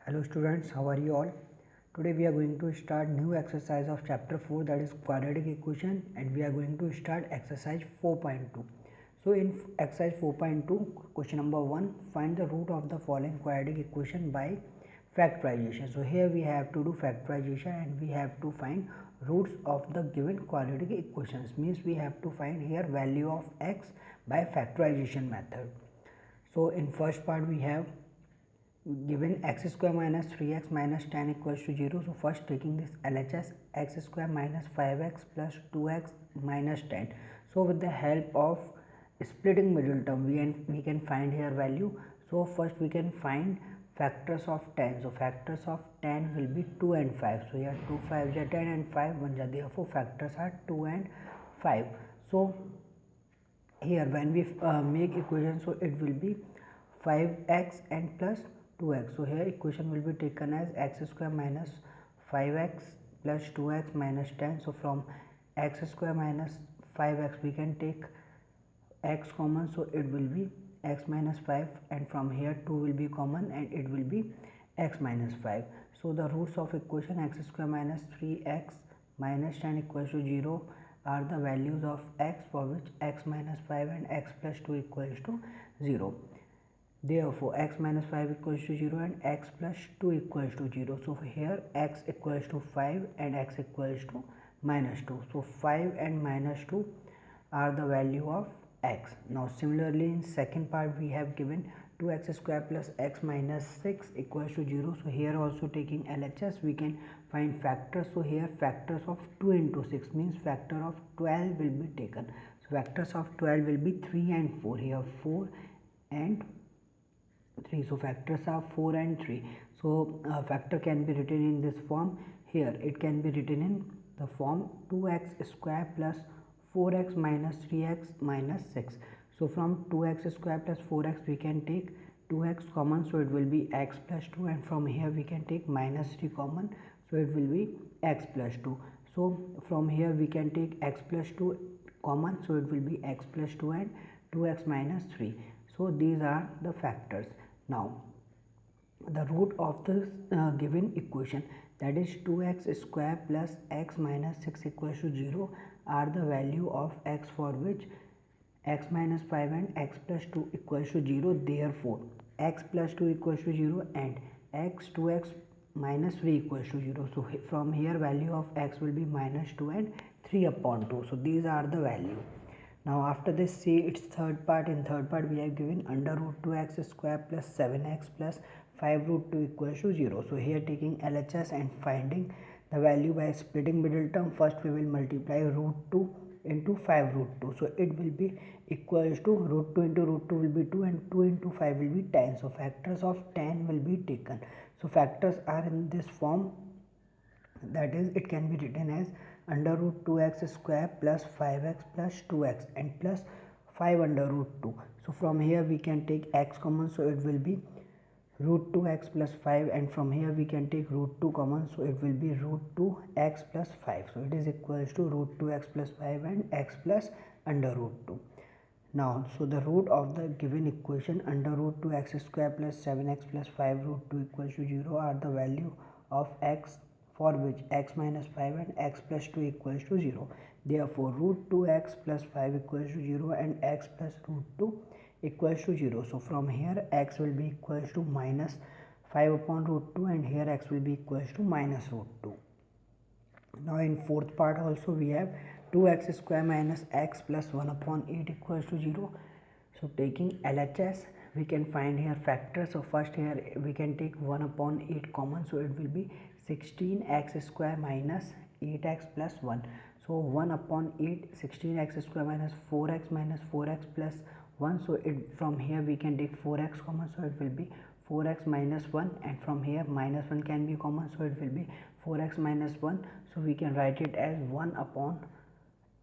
Hello students, how are you all? Today we are going to start new exercise of chapter 4, that is quadratic equation, and we are going to start exercise 4.2. So in exercise 4.2, question number 1, find the root of the following quadratic equation by factorization. So here we have to do factorization and we have to find roots of the given quadratic equations, means we have to find here value of x by factorization method. So in first part we have given x square minus 3x minus 10 equals to 0. So first taking this LHS, x square minus 5x plus 2x minus 10. So with the help of splitting middle term we can find here value. So first we can find factors of 10. So factors of 10 will be 2 and 5. So here 2 5 are 10 and 5 1 are, therefore factors are 2 and 5. So here when we make equation, so it will be 5x and plus 2x. So here equation will be taken as x square minus 5x plus 2x minus 10. So from x square minus 5x we can take x common, so it will be x minus 5, and from here 2 will be common and it will be x minus 5. So the roots of equation x square minus 3x minus 10 equals to 0 are the values of x for which x minus 5 and x plus 2 equals to 0. Therefore x minus 5 equals to 0 and x plus 2 equals to 0. So here x equals to 5 and x equals to minus 2. So 5 and minus 2 are the value of x. Now similarly in second part we have given 2x square plus x minus 6 equals to 0. So here also taking LHS we can find factors. So here factors of 2 into 6 means factor of 12 will be taken. So factors of 12 will be 3 and 4. Here 4 and 3. So factors are 4 and 3. So factor can be written in this form. Here it can be written in the form 2x square plus 4x minus 3x minus 6. So from 2x square plus 4x we can take 2x common, so it will be x plus 2, and from here we can take minus 3 common, so it will be x plus 2. So from here we can take x plus 2 common, so it will be x plus 2 and 2x minus 3. So these are the factors. Now the root of this given equation, that is 2x square plus x minus 6 equals to 0 are the value of x for which x minus 5 and x plus 2 equals to 0. Therefore x plus 2 equals to 0 and x 2x minus 3 equals to 0. So from here value of x will be minus 2 and 3 upon 2. So these are the value. Now after this, see its third part. In third part we have given under root 2x square plus 7x plus 5 root 2 equals to 0. So here taking LHS and finding the value by splitting middle term, first we will multiply root 2 into 5 root 2. So it will be equals to root 2 into root 2 will be 2 and 2 into 5 will be 10. So factors of 10 will be taken. So factors are in this form, that is it can be written as under root 2x square plus 5x plus 2x and plus 5 under root 2. So from here we can take x common, so it will be root 2x plus 5, and from here we can take root 2 common, so it will be root 2x plus 5. So it is equals to root 2x plus 5 and x plus under root 2. Now so the root of the given equation under root 2x square plus 7x plus 5 root 2 equals to 0 are the value of x for which x minus 5 and x plus 2 equals to 0. Therefore root 2x plus 5 equals to 0 and x plus root 2 equals to 0. So from here x will be equals to minus 5 upon root 2, and here x will be equals to minus root 2. Now in fourth part also we have 2x square minus x plus 1 upon 8 equals to 0. So taking LHS we can find here factors. So first here we can take 1 upon 8 common, so it will be 16x square minus 8x plus 1. So 1 upon 8, 16x square minus 4x plus 1. So it from here we can take 4x common, so it will be 4x minus 1, and from here minus 1 can be common, so it will be 4x minus 1. So we can write it as 1 upon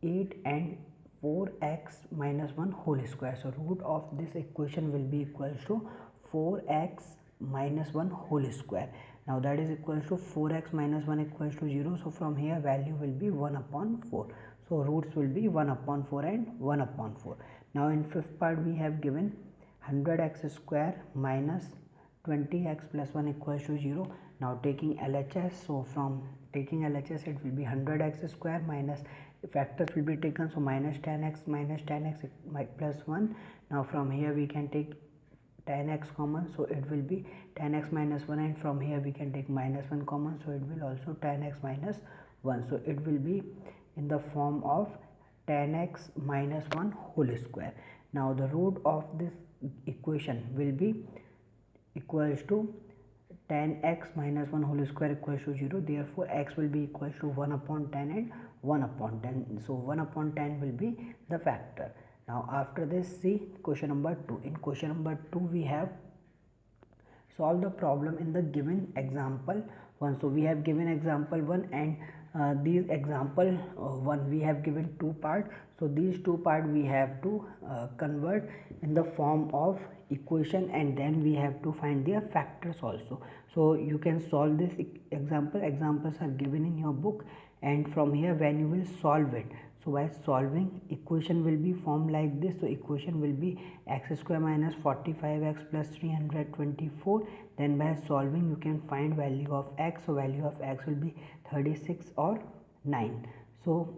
8 and 4x minus 1 whole square. So root of this equation will be equals to 4x minus 1 whole square. Now that is equals to 4x minus 1 equals to 0. So from here value will be 1 upon 4. So roots will be 1 upon 4 and 1 upon 4. Now in fifth part we have given 100x square minus 20x plus 1 equals to 0. Now taking LHS, so from taking LHS it will be 100x square minus factors will be taken, so minus 10x plus 1. Now from here we can take 10x common, so it will be 10x minus 1, and from here we can take minus 1 common, so it will also 10x minus 1. So it will be in the form of 10x minus 1 whole square. Now the root of this equation will be equals to 10x minus 1 whole square equals to 0. Therefore x will be equals to 1 upon 10 and 1 upon 10. So 1 upon 10 will be the factor. Now after this, see question number 2. In question number 2 we have solve the problem in the given example 1. So we have given example 1, and these example 1 we have given 2 parts. So these 2 parts we have to convert in the form of equation, and then we have to find their factors also. So you can solve this examples are given in your book, and from here when you will solve it, so by solving, equation will be formed like this. So equation will be x square minus 45x plus 324. Then by solving you can find value of x. So value of x will be 36 or 9. So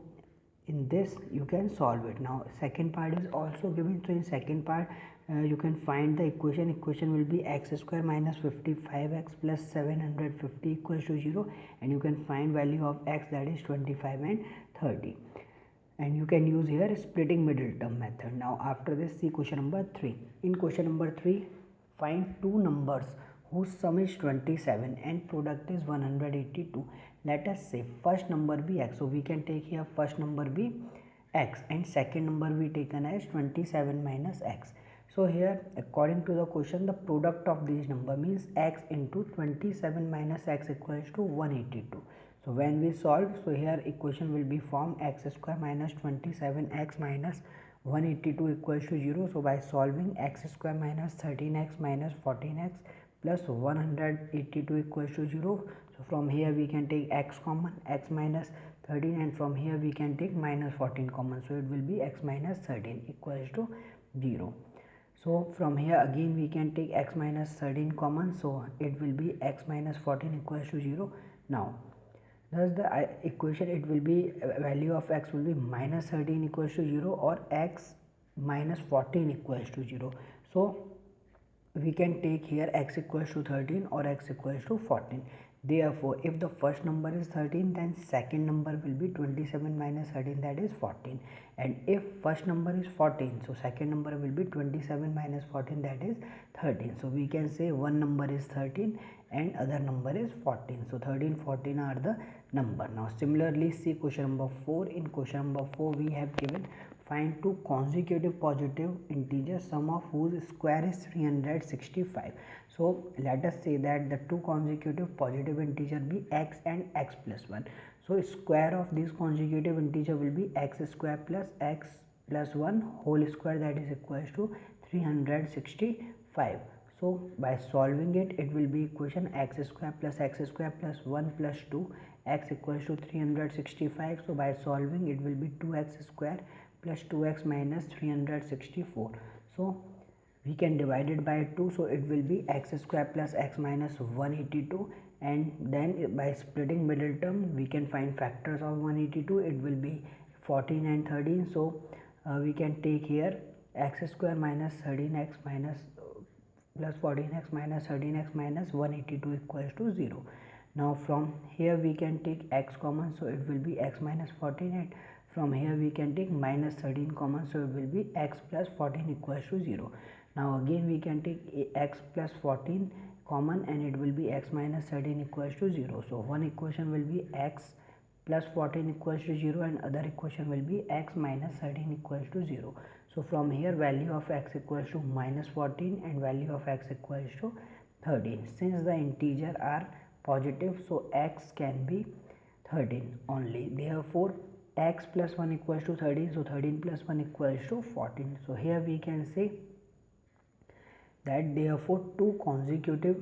in this you can solve it. Now second part is also given. So in second part you can find the equation. Equation will be x square minus 55x plus 750 equals to 0, and you can find value of x, that is 25 and 30. And you can use here splitting middle term method. Now after this, see question number 3. In question number 3, find two numbers whose sum is 27 and product is 182. Let us say first number be x. So we can take here first number be x, and second number we taken as 27 minus x. So here according to the question, the product of these number means x into 27 minus x equals to 182. So when we solve, so here equation will be formed x square minus 27x minus 182 equals to 0. So by solving, x square minus 13x minus 14x plus 182 equals to 0. So from here we can take x common, x minus 13, and from here we can take minus 14 common. So it will be x minus 13 equals to 0. So from here again we can take x minus 13 common. So it will be x minus 14 equals to 0. Now thus the equation, it will be value of x will be minus 13 equals to 0 or x minus 14 equals to 0. So we can take here x equals to 13 or x equals to 14. Therefore if the first number is 13, then second number will be 27 minus 13, that is 14. And if first number is 14, so second number will be 27 minus 14, that is 13. So we can say one number is 13 and other number is 14. So 13, 14 are the number. Now similarly, see question number 4. In question number 4 we have given find two consecutive positive integers, sum of whose square is 365. So let us say that the two consecutive positive integer be x and x plus 1. So square of this consecutive integer will be x square plus x plus 1 whole square, that is equals to 365. So by solving it, it will be equation x square plus 1 plus 2 x equals to 365. So by solving, it will be 2x square plus 2x minus 364. So we can divide it by 2, so it will be x square plus x minus 182, and then by splitting middle term we can find factors of 182. It will be 14 and 13. So we can take here x square minus 13x minus plus 14x minus 13x minus 182 equals to 0. Now from here we can take x common, so it will be x minus 14, and from here we can take minus 13 common, so it will be x plus 14 equals to 0. Now again we can take x plus 14 common, and it will be x minus 13 equals to 0. So one equation will be x plus 14 equals to 0, and other equation will be x minus 13 equals to 0. So from here value of x equals to minus 14 and value of x equals to 13. Since the integer are positive, so x can be 13 only. Therefore x plus 1 equals to 13, so 13 plus 1 equals to 14. So here we can say that therefore two consecutive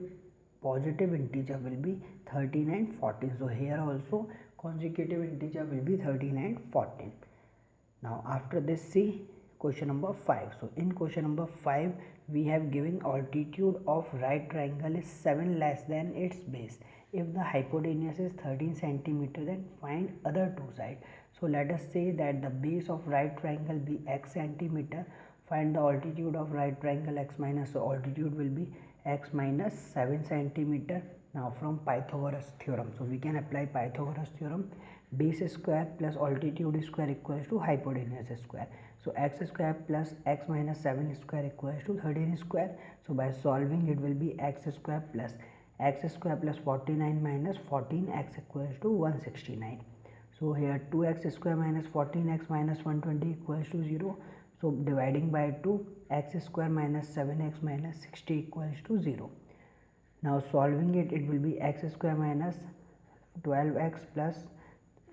positive integer will be 13 and 14. So here also consecutive integer will be 13 and 14. Now after this, see question number 5. So in question number 5 we have given altitude of right triangle is 7 less than its base. If the hypotenuse is 13 centimeter, then find other two sides. So let us say that the base of right triangle be x centimeter. Find the altitude of right triangle x minus, so altitude will be x minus 7 centimeter. Now from Pythagoras theorem, so we can apply Pythagoras theorem. Base square plus altitude square equals to hypotenuse square. So x square plus x minus 7 square equals to 13 square. So by solving it will be x square plus 49 minus 14x equals to 169. So here 2x square minus 14x minus 120 equals to 0. So dividing by 2, x square minus 7x minus 60 equals to 0. Now solving it, it will be x square minus 12x plus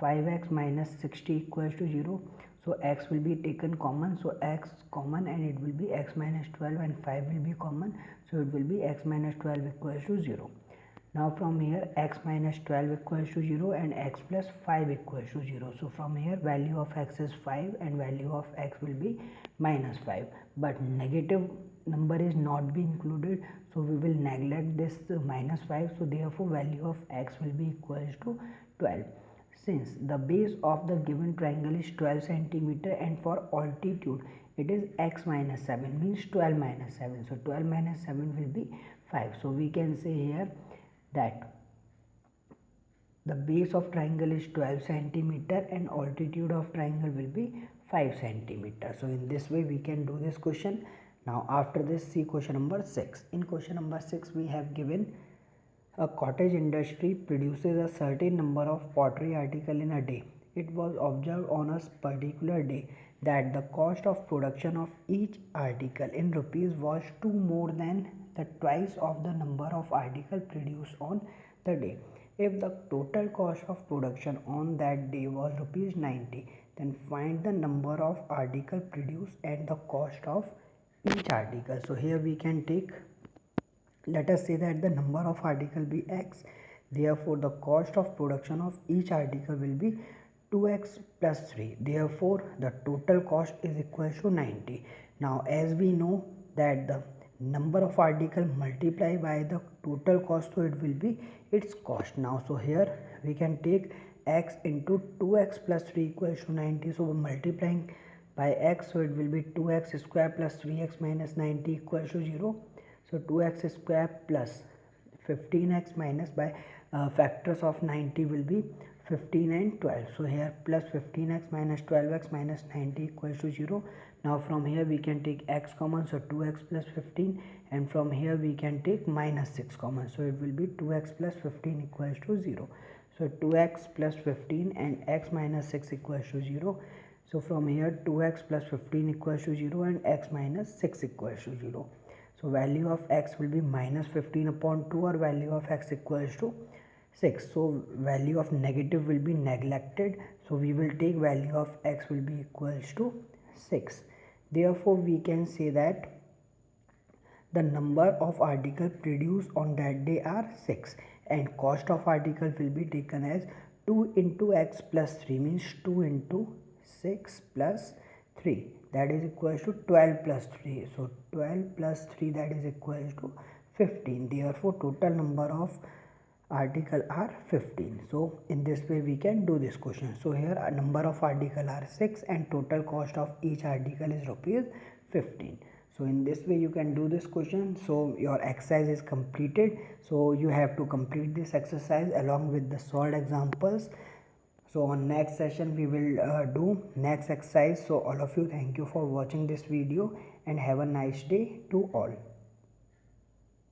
5x minus 60 equals to 0. So x will be taken common, so x common and it will be x minus 12, and 5 will be common, so it will be x minus 12 equals to 0. Now from here x minus 12 equals to 0 and x plus 5 equals to 0. So from here value of x is 5 and value of x will be minus 5, but negative number is not be included, so we will neglect this minus 5. So therefore value of x will be equals to 12. Since the base of the given triangle is 12 centimeter and for altitude it is x minus 7, means 12 minus 7. So 12 minus 7 will be 5. So we can say here that the base of triangle is 12 centimeter and altitude of triangle will be 5 centimeter. So in this way we can do this question. Now after this, see question number 6. In question number 6 we have given a cottage industry produces a certain number of pottery articles in a day. It was observed on a particular day that the cost of production of each article in rupees was 2 more than the twice of the number of articles produced on the day. If the total cost of production on that day was rupees 90, then find the number of articles produced and the cost of each article. So here we can take, let us say that the number of article be x, therefore the cost of production of each article will be 2x plus 3, therefore the total cost is equal to 90. Now as we know that the number of article multiply by the total cost, so it will be its cost. Now so here we can take x into 2x plus 3 equals to 90, so multiplying by x, so it will be 2x square plus 3x minus 90 equals to 0. So 2x square plus 15x minus by factors of 90 will be 15 and 12. So here plus 15x minus 12x minus 90 equals to 0. Now from here we can take x common, so 2x plus 15, and from here we can take minus 6 common, so it will be 2x plus 15 equals to 0. So 2x plus 15 and x minus 6 equals to 0. So from here 2x plus 15 equals to 0 and x minus 6 equals to 0. So value of x will be minus 15 upon 2, or value of x equals to 6. So value of negative will be neglected. So we will take value of x will be equals to 6. Therefore we can say that the number of articles produced on that day are 6, and cost of article will be taken as 2 into x plus 3, means 2 into 6 plus 3, that is equals to 12 plus 3. So 12 plus 3, that is equals to 15. Therefore total number of article are 15. So in this way we can do this question. So here a number of article are 6 and total cost of each article is rupees 15. So in this way you can do this question. So your exercise is completed. So you have to complete this exercise along with the solved examples. So on next session we will do next exercise. So all of you, thank you for watching this video and have a nice day to all.